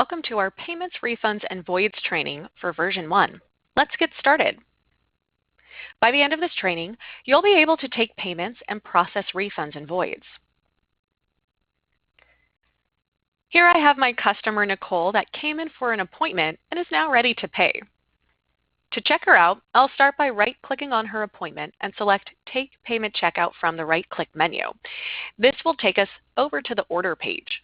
Welcome to our Payments, Refunds, and Voids training for version 1. Let's get started. By the end of this training, you'll be able to take payments and process refunds and voids. Here I have my customer Nicole that came in for an appointment and is now ready to pay. To check her out, I'll start by right-clicking on her appointment and select Take Payment Checkout from the right-click menu. This will take us over to the order page.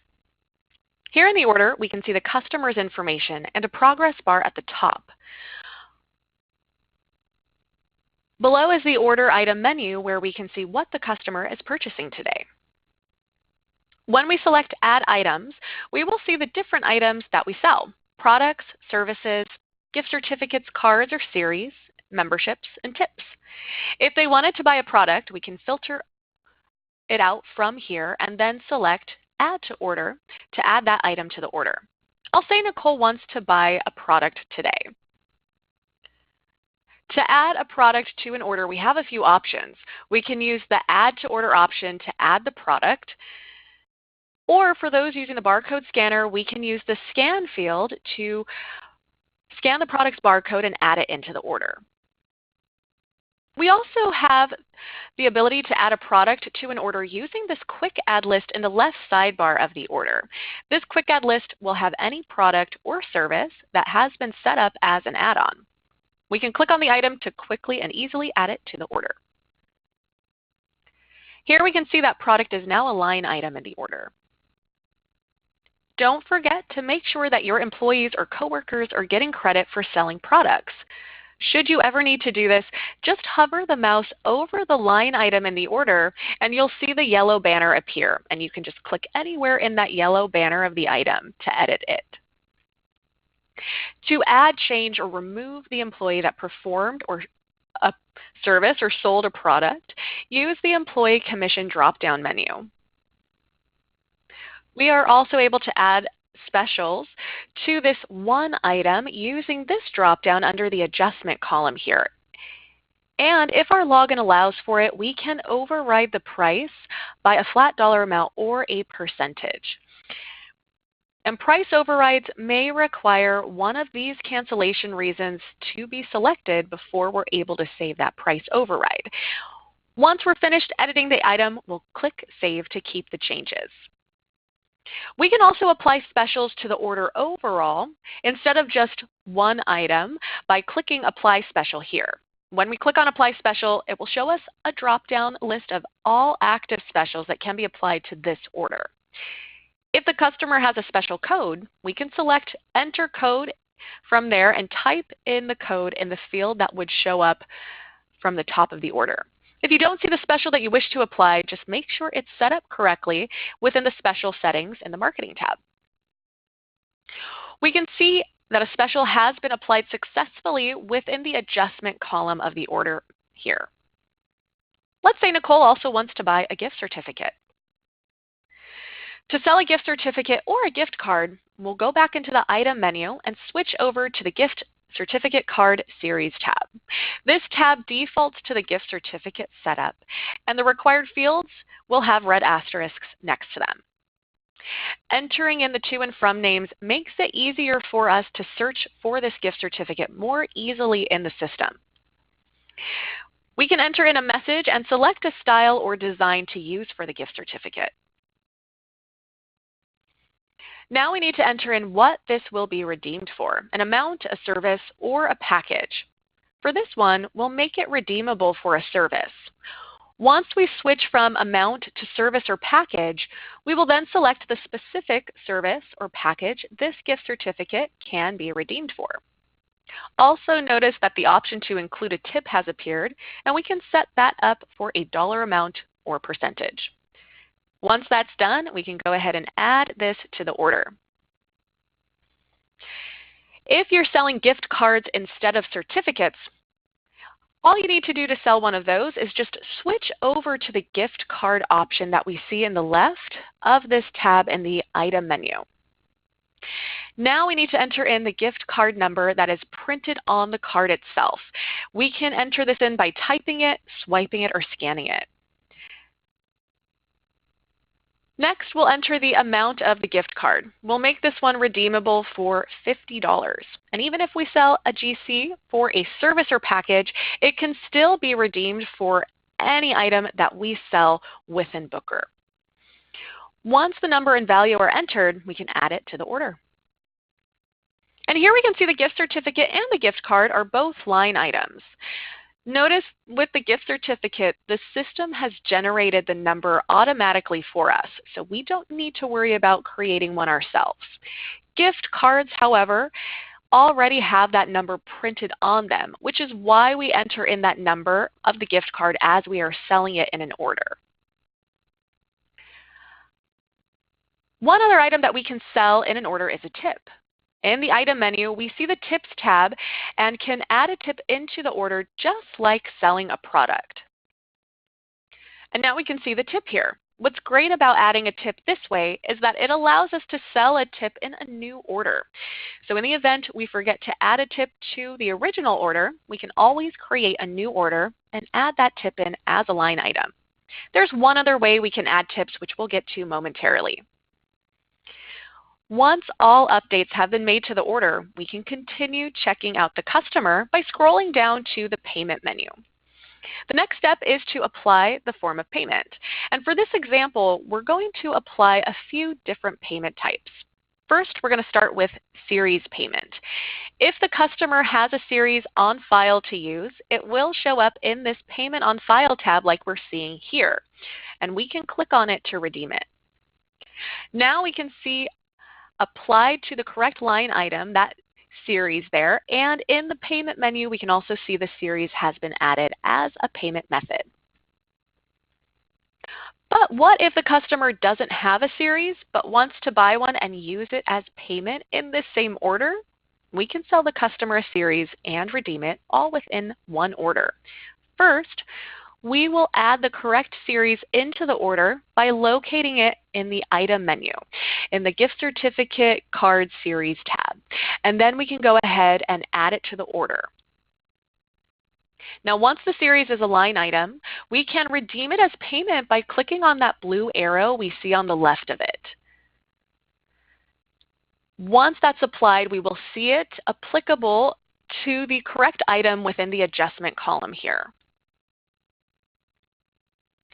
Here in the order, we can see the customer's information and a progress bar at the top. Below is the order item menu where we can see what the customer is purchasing today. When we select Add Items, we will see the different items that we sell: products, services, gift certificates, cards or series, memberships, and tips. If they wanted to buy a product, we can filter it out from here and then select Add to Order to add that item to the order. I'll say Nicole wants to buy a product today. To add a product to an order, we have a few options. We can use the Add to Order option to add the product, or for those using the barcode scanner, we can use the Scan field to scan the product's barcode and add it into the order. We also have the ability to add a product to an order using this Quick Add list in the left sidebar of the order. This Quick Add list will have any product or service that has been set up as an add-on. We can click on the item to quickly and easily add it to the order. Here we can see that product is now a line item in the order. Don't forget to make sure that your employees or coworkers are getting credit for selling products. Should you ever need to do this, just hover the mouse over the line item in the order and you'll see the yellow banner appear, and you can just click anywhere in that yellow banner of the item to edit it. To add, change, or remove the employee that performed a service or sold a product, use the Employee Commission drop-down menu. We are also able to add specials to this one item using this drop-down under the adjustment column here. And if our login allows for it, we can override the price by a flat dollar amount or a percentage. And price overrides may require one of these cancellation reasons to be selected before we're able to save that price override. Once we're finished editing the item, we'll click Save to keep the changes. We can also apply specials to the order overall instead of just one item by clicking Apply Special here. When we click on Apply Special, it will show us a drop-down list of all active specials that can be applied to this order. If the customer has a special code, we can select Enter Code from there and type in the code in the field that would show up from the top of the order. If you don't see the special that you wish to apply, just make sure it's set up correctly within the special settings in the Marketing tab. We can see that a special has been applied successfully within the adjustment column of the order here. Let's say Nicole also wants to buy a gift certificate. To sell a gift certificate or a gift card, we'll go back into the Item menu and switch over to the Gift Certificate Card Series tab. This tab defaults to the gift certificate setup, and the required fields will have red asterisks next to them. Entering in the to and from names makes it easier for us to search for this gift certificate more easily in the system. We can enter in a message and select a style or design to use for the gift certificate. Now we need to enter in what this will be redeemed for: an amount, a service, or a package. For this one, we'll make it redeemable for a service. Once we switch from amount to service or package, we will then select the specific service or package this gift certificate can be redeemed for. Also notice that the option to include a tip has appeared, and we can set that up for a dollar amount or percentage. Once that's done, we can go ahead and add this to the order. If you're selling gift cards instead of certificates, all you need to do to sell one of those is just switch over to the gift card option that we see in the left of this tab in the Item menu. Now we need to enter in the gift card number that is printed on the card itself. We can enter this in by typing it, swiping it, or scanning it. Next, we'll enter the amount of the gift card. We'll make this one redeemable for $50. And even if we sell a GC for a service or package, it can still be redeemed for any item that we sell within Booker. Once the number and value are entered, we can add it to the order. And here we can see the gift certificate and the gift card are both line items. Notice with the gift certificate, the system has generated the number automatically for us, so we don't need to worry about creating one ourselves. Gift cards, however, already have that number printed on them, which is why we enter in that number of the gift card as we are selling it in an order. One other item that we can sell in an order is a tip. In the item menu, we see the Tips tab and can add a tip into the order just like selling a product. And now we can see the tip here. What's great about adding a tip this way is that it allows us to sell a tip in a new order. So in the event we forget to add a tip to the original order, we can always create a new order and add that tip in as a line item. There's one other way we can add tips, which we'll get to momentarily. Once all updates have been made to the order, we can continue checking out the customer by scrolling down to the payment menu. The next step is to apply the form of payment. And for this example, we're going to apply a few different payment types. First, we're going to start with series payment. If the customer has a series on file to use, it will show up in this Payment on File tab like we're seeing here. And we can click on it to redeem it. Now we can see applied to the correct line item, that series there, and in the payment menu we can also see the series has been added as a payment method. But what if the customer doesn't have a series but wants to buy one and use it as payment in this same order? We can sell the customer a series and redeem it all within one order. First, we will add the correct series into the order by locating it in the item menu in the gift certificate card series tab. And then we can go ahead and add it to the order. Now once the series is a line item, we can redeem it as payment by clicking on that blue arrow we see on the left of it. Once that's applied, we will see it applicable to the correct item within the adjustment column here.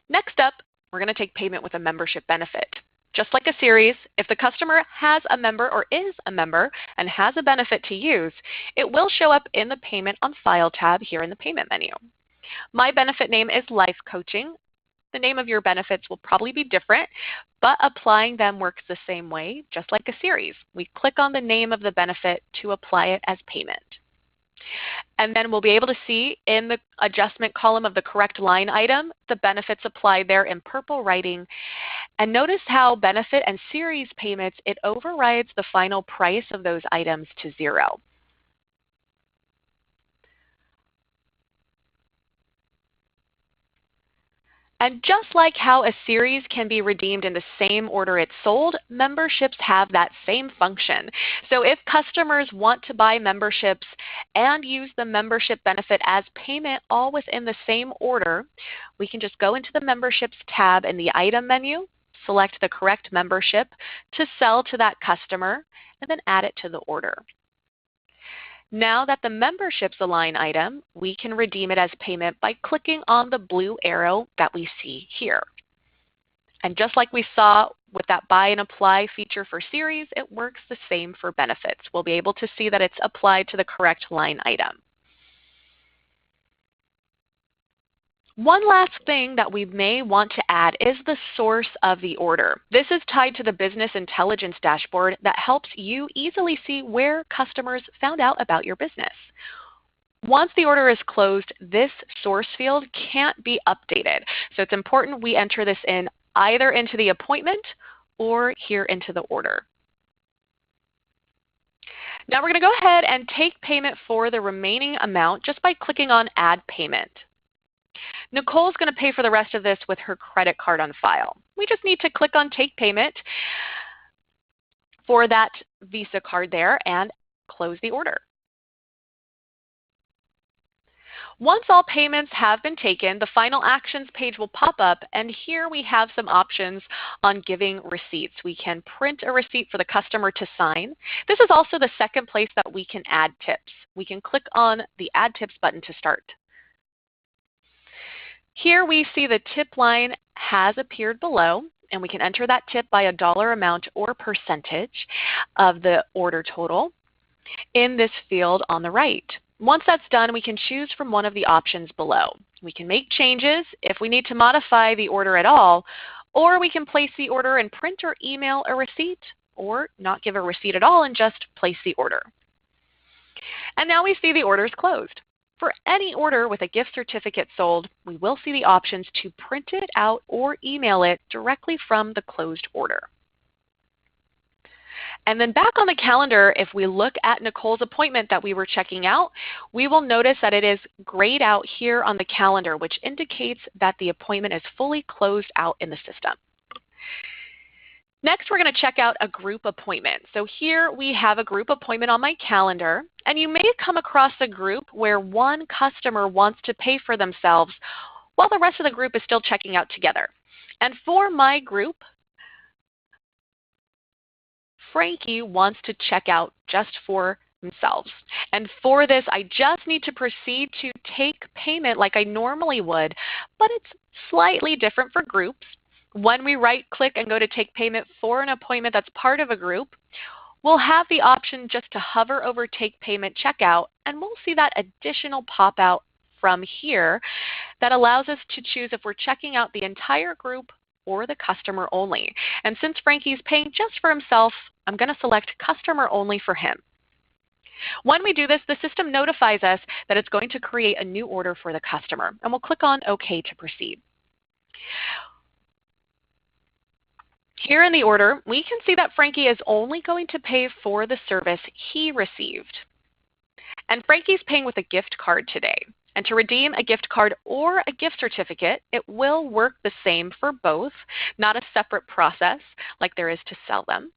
Next up, we're going to take payment with a membership benefit. Just like a series, if the customer has a member or is a member and has a benefit to use, it will show up in the Payment on File tab here in the payment menu. My benefit name is Life Coaching. The name of your benefits will probably be different, but applying them works the same way, just like a series. We click on the name of the benefit to apply it as payment. And then we'll be able to see in the adjustment column of the correct line item, the benefits applied there in purple writing. And notice how benefit and series payments, it overrides the final price of those items to 0. And just like how a series can be redeemed in the same order it's sold, memberships have that same function. So if customers want to buy memberships and use the membership benefit as payment all within the same order, we can just go into the Memberships tab in the item menu, select the correct membership to sell to that customer, and then add it to the order. Now that the membership's a line item, we can redeem it as payment by clicking on the blue arrow that we see here. And just like we saw with that buy and apply feature for series, it works the same for benefits. We'll be able to see that it's applied to the correct line item. One last thing that we may want to add is the source of the order. This is tied to the Business Intelligence dashboard that helps you easily see where customers found out about your business. Once the order is closed, this source field can't be updated. So it's important we enter this in either into the appointment or here into the order. Now we're going to go ahead and take payment for the remaining amount just by clicking on Add Payment. Nicole's going to pay for the rest of this with her credit card on file. We just need to click on Take Payment for that Visa card there and close the order. Once all payments have been taken, the final actions page will pop up, and here we have some options on giving receipts. We can print a receipt for the customer to sign. This is also the second place that we can add tips. We can click on the Add Tips button to start. Here we see the tip line has appeared below, and we can enter that tip by a dollar amount or percentage of the order total in this field on the right. Once that's done, we can choose from one of the options below. We can make changes if we need to modify the order at all, or we can place the order and print or email a receipt, or not give a receipt at all and just place the order. And now we see the order is closed. For any order with a gift certificate sold, we will see the options to print it out or email it directly from the closed order. And then back on the calendar, if we look at Nicole's appointment that we were checking out, we will notice that it is grayed out here on the calendar, which indicates that the appointment is fully closed out in the system. Next, we're going to check out a group appointment. So here we have a group appointment on my calendar, and you may come across a group where one customer wants to pay for themselves while the rest of the group is still checking out together. And for my group, Frankie wants to check out just for themselves. And for this, I just need to proceed to take payment like I normally would, but it's slightly different for groups. When we right-click and go to take payment for an appointment that's part of a group, we'll have the option just to hover over Take Payment Checkout, and we'll see that additional pop-out from here that allows us to choose if we're checking out the entire group or the customer only. And since Frankie's paying just for himself, I'm going to select Customer Only for him. When we do this, the system notifies us that it's going to create a new order for the customer, and we'll click on OK to proceed. Here in the order, we can see that Frankie is only going to pay for the service he received. And Frankie's paying with a gift card today. And to redeem a gift card or a gift certificate, it will work the same for both, not a separate process like there is to sell them.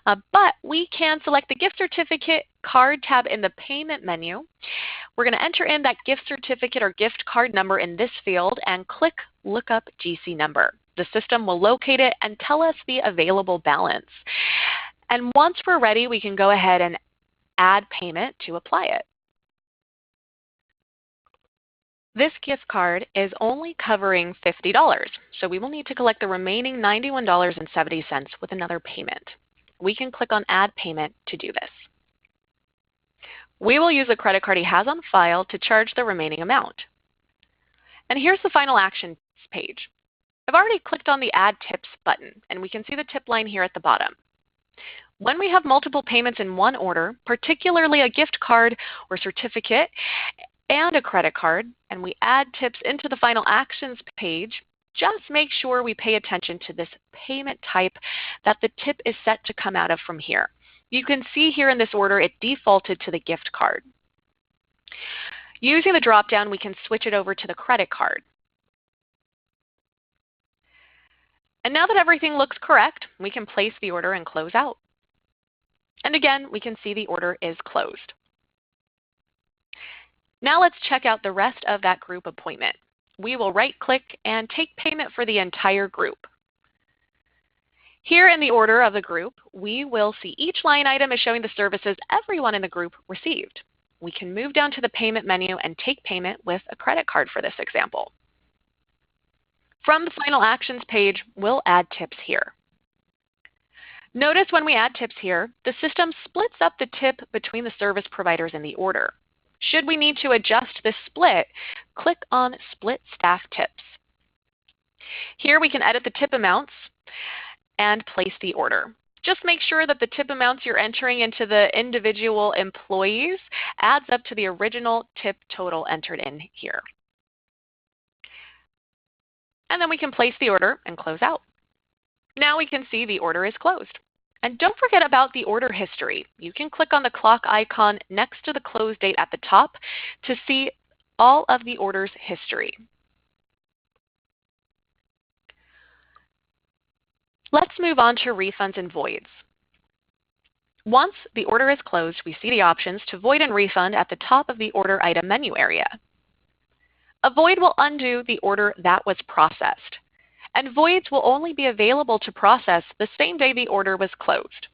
But we can select the gift certificate card tab in the payment menu. We're going to enter in that gift certificate or gift card number in this field and click Look Up GC Number. The system will locate it and tell us the available balance. And once we're ready, we can go ahead and add payment to apply it. This gift card is only covering $50, so we will need to collect the remaining $91.70 with another payment. We can click on Add Payment to do this. We will use a credit card he has on file to charge the remaining amount. And here's the final actions page. I've already clicked on the Add Tips button, and we can see the tip line here at the bottom. When we have multiple payments in one order, particularly a gift card or certificate and a credit card, and we add tips into the final actions page, just make sure we pay attention to this payment type that the tip is set to come out of from here. You can see here in this order it defaulted to the gift card. Using the drop-down, we can switch it over to the credit card. And now that everything looks correct, we can place the order and close out. And again, we can see the order is closed. Now let's check out the rest of that group appointment. We will right-click and take payment for the entire group. Here in the order of the group, we will see each line item is showing the services everyone in the group received. We can move down to the payment menu and take payment with a credit card for this example. From the final actions page, we'll add tips here. Notice when we add tips here, the system splits up the tip between the service providers in the order. Should we need to adjust this split, click on Split Staff Tips. Here we can edit the tip amounts and place the order. Just make sure that the tip amounts you're entering into the individual employees adds up to the original tip total entered in here. And then we can place the order and close out. Now we can see the order is closed. And don't forget about the order history. You can click on the clock icon next to the close date at the top to see all of the order's history. Let's move on to refunds and voids. Once the order is closed, we see the options to void and refund at the top of the order item menu area. a void will undo the order that was processed. And voids will only be available to process the same day the order was closed.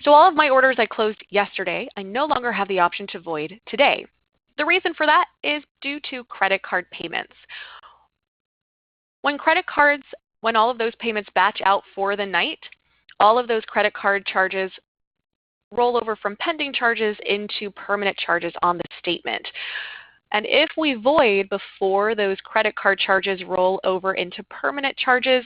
So all of my orders I closed yesterday, I no longer have the option to void today. The reason for that is due to credit card payments. When all of those payments batch out for the night, all of those credit card charges roll over from pending charges into permanent charges on the statement. And if we void before those credit card charges roll over into permanent charges,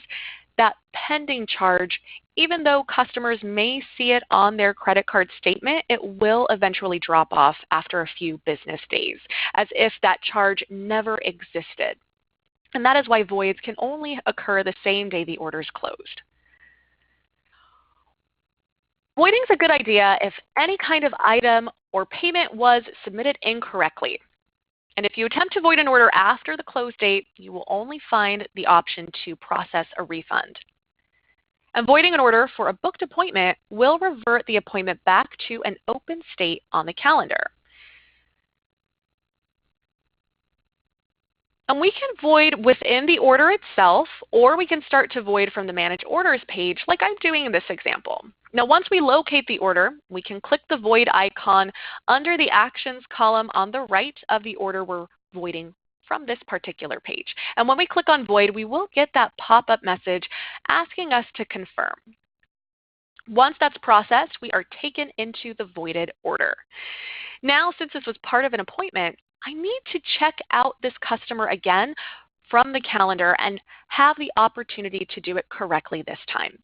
that pending charge, even though customers may see it on their credit card statement, it will eventually drop off after a few business days, as if that charge never existed. And that is why voids can only occur the same day the order is closed. Voiding is a good idea if any kind of item or payment was submitted incorrectly. And if you attempt to void an order after the close date, you will only find the option to process a refund. And voiding an order for a booked appointment will revert the appointment back to an open state on the calendar. And we can void within the order itself, or we can start to void from the Manage Orders page like I'm doing in this example. Now, once we locate the order, we can click the void icon under the Actions column on the right of the order we're voiding from this particular page. And when we click on void, we will get that pop-up message asking us to confirm. Once that's processed, we are taken into the voided order. Now, since this was part of an appointment, I need to check out this customer again from the calendar and have the opportunity to do it correctly this time.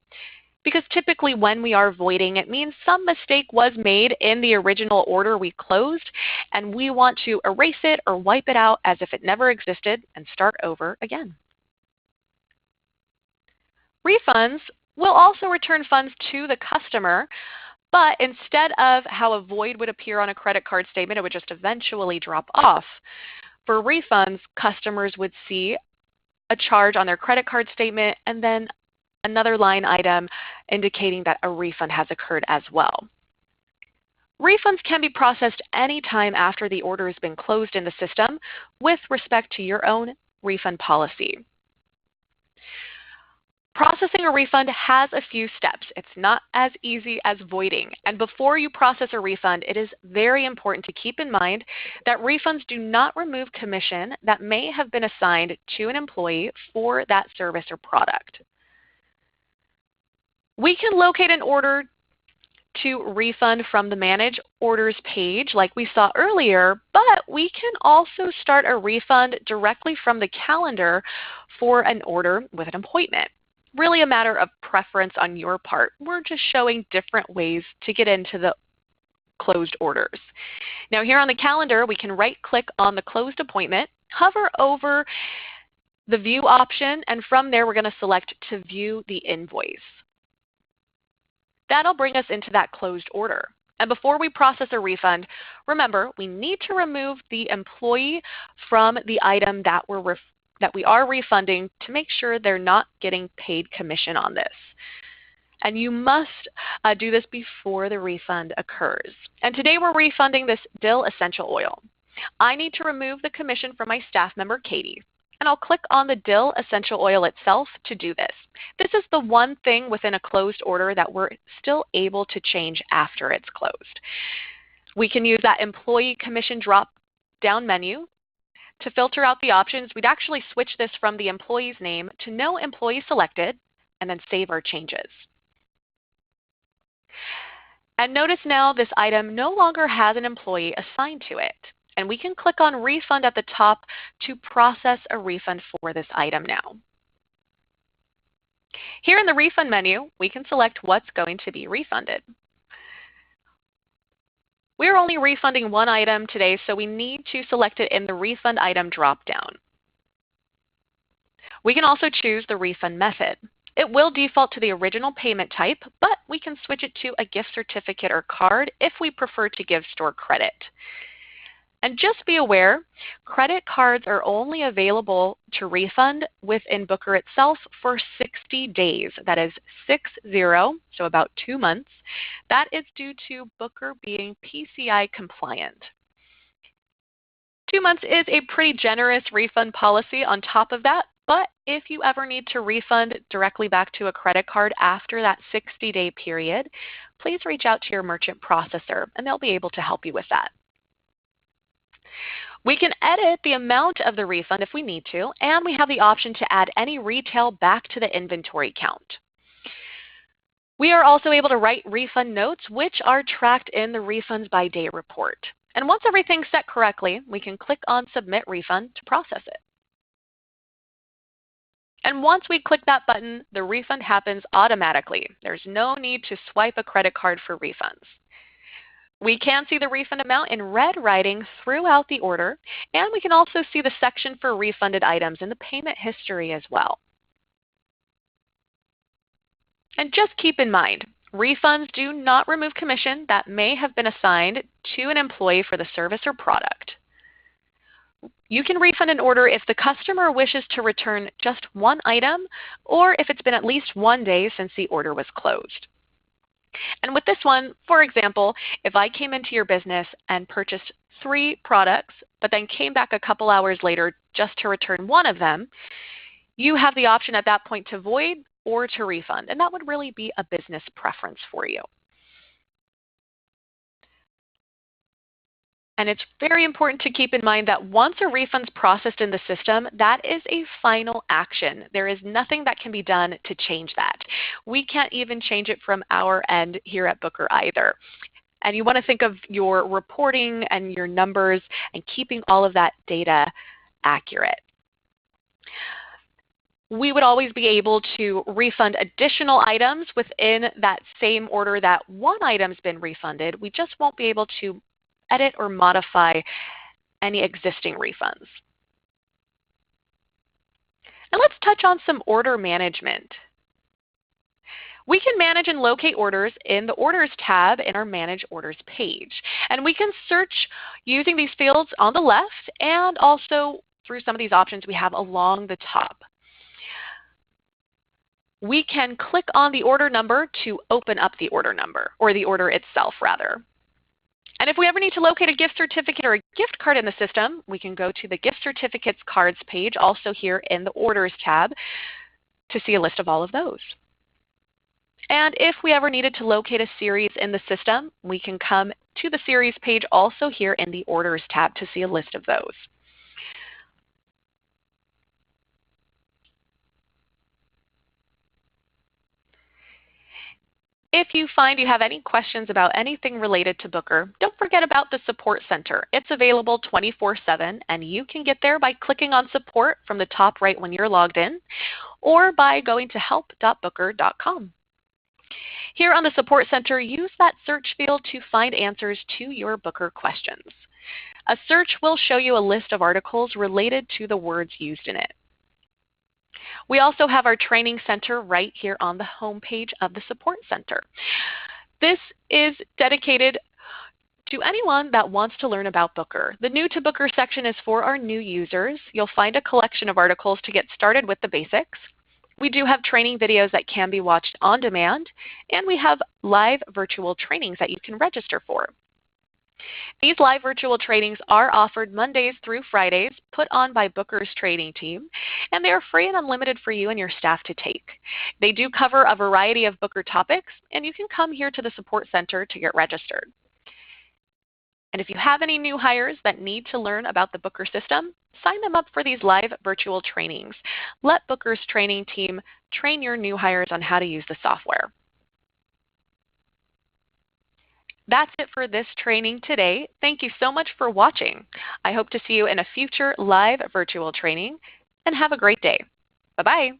Because typically when we are voiding, it means some mistake was made in the original order we closed, and we want to erase it or wipe it out as if it never existed and start over again. Refunds will also return funds to the customer, but instead of how a void would appear on a credit card statement, it would just eventually drop off. For refunds, customers would see a charge on their credit card statement and then another line item indicating that a refund has occurred as well. Refunds can be processed anytime after the order has been closed in the system with respect to your own refund policy. Processing a refund has a few steps. It's not as easy as voiding. And before you process a refund, it is very important to keep in mind that refunds do not remove commission that may have been assigned to an employee for that service or product. We can locate an order to refund from the Manage Orders page like we saw earlier, but we can also start a refund directly from the calendar for an order with an appointment. Really a matter of preference on your part. We're just showing different ways to get into the closed orders. Now here on the calendar, we can right-click on the closed appointment, hover over the View option, and from there we're going to select to view the invoice. That'll bring us into that closed order. And before we process a refund, remember, we need to remove the employee from the item that we are refunding to make sure they're not getting paid commission on this. And you must do this before the refund occurs. And today we're refunding this dill essential oil. I need to remove the commission from my staff member, Katie. And I'll click on the dill essential oil itself to do this. This is the one thing within a closed order that we're still able to change after it's closed. We can use that employee commission drop-down menu to filter out the options. We'd actually switch this from the employee's name to no employee selected and then save our changes. And notice now this item no longer has an employee assigned to it. And we can click on Refund at the top to process a refund for this item now. Here in the Refund menu, we can select what's going to be refunded. We're only refunding one item today, so we need to select it in the Refund Item dropdown. We can also choose the refund method. It will default to the original payment type, but we can switch it to a gift certificate or card if we prefer to give store credit. And just be aware, credit cards are only available to refund within Booker itself for 60 days. That is 60, so about 2 months. That is due to Booker being PCI compliant. 2 months is a pretty generous refund policy on top of that, but if you ever need to refund directly back to a credit card after that 60-day period, please reach out to your merchant processor and they'll be able to help you with that. We can edit the amount of the refund if we need to, and we have the option to add any retail back to the inventory count. We are also able to write refund notes, which are tracked in the Refunds by Day report. And once everything's set correctly, we can click on Submit Refund to process it. And once we click that button, the refund happens automatically. There's no need to swipe a credit card for refunds. We can see the refund amount in red writing throughout the order, and we can also see the section for refunded items in the payment history as well. And just keep in mind, refunds do not remove commission that may have been assigned to an employee for the service or product. You can refund an order if the customer wishes to return just one item or if it's been at least 1 day since the order was closed. And with this one, for example, if I came into your business and purchased 3 products, but then came back a couple hours later just to return one of them, you have the option at that point to void or to refund, and that would really be a business preference for you. And it's very important to keep in mind that once a refund's processed in the system, that is a final action. There is nothing that can be done to change that. We can't even change it from our end here at Booker either. And you want to think of your reporting and your numbers and keeping all of that data accurate. We would always be able to refund additional items within that same order that one item's been refunded. We just won't be able to edit or modify any existing refunds. And let's touch on some order management. We can manage and locate orders in the Orders tab in our Manage Orders page. And we can search using these fields on the left and also through some of these options we have along the top. We can click on the order number to open up the order number, or the order itself rather. And if we ever need to locate a gift certificate or a gift card in the system, we can go to the Gift Certificates Cards page, also here in the Orders tab, to see a list of all of those. And if we ever needed to locate a series in the system, we can come to the Series page also here in the Orders tab to see a list of those. If you find you have any questions about anything related to Booker, don't forget about the Support Center. It's available 24/7, and you can get there by clicking on Support from the top right when you're logged in, or by going to help.booker.com. Here on the Support Center, use that search field to find answers to your Booker questions. A search will show you a list of articles related to the words used in it. We also have our Training Center right here on the home page of the Support Center. This is dedicated to anyone that wants to learn about Booker. The New to Booker section is for our new users. You'll find a collection of articles to get started with the basics. We do have training videos that can be watched on demand, and we have live virtual trainings that you can register for. These live virtual trainings are offered Mondays through Fridays, put on by Booker's training team, and they are free and unlimited for you and your staff to take. They do cover a variety of Booker topics, and you can come here to the Support Center to get registered. And if you have any new hires that need to learn about the Booker system, sign them up for these live virtual trainings. Let Booker's training team train your new hires on how to use the software. That's it for this training today. Thank you so much for watching. I hope to see you in a future live virtual training, and have a great day. Bye-bye.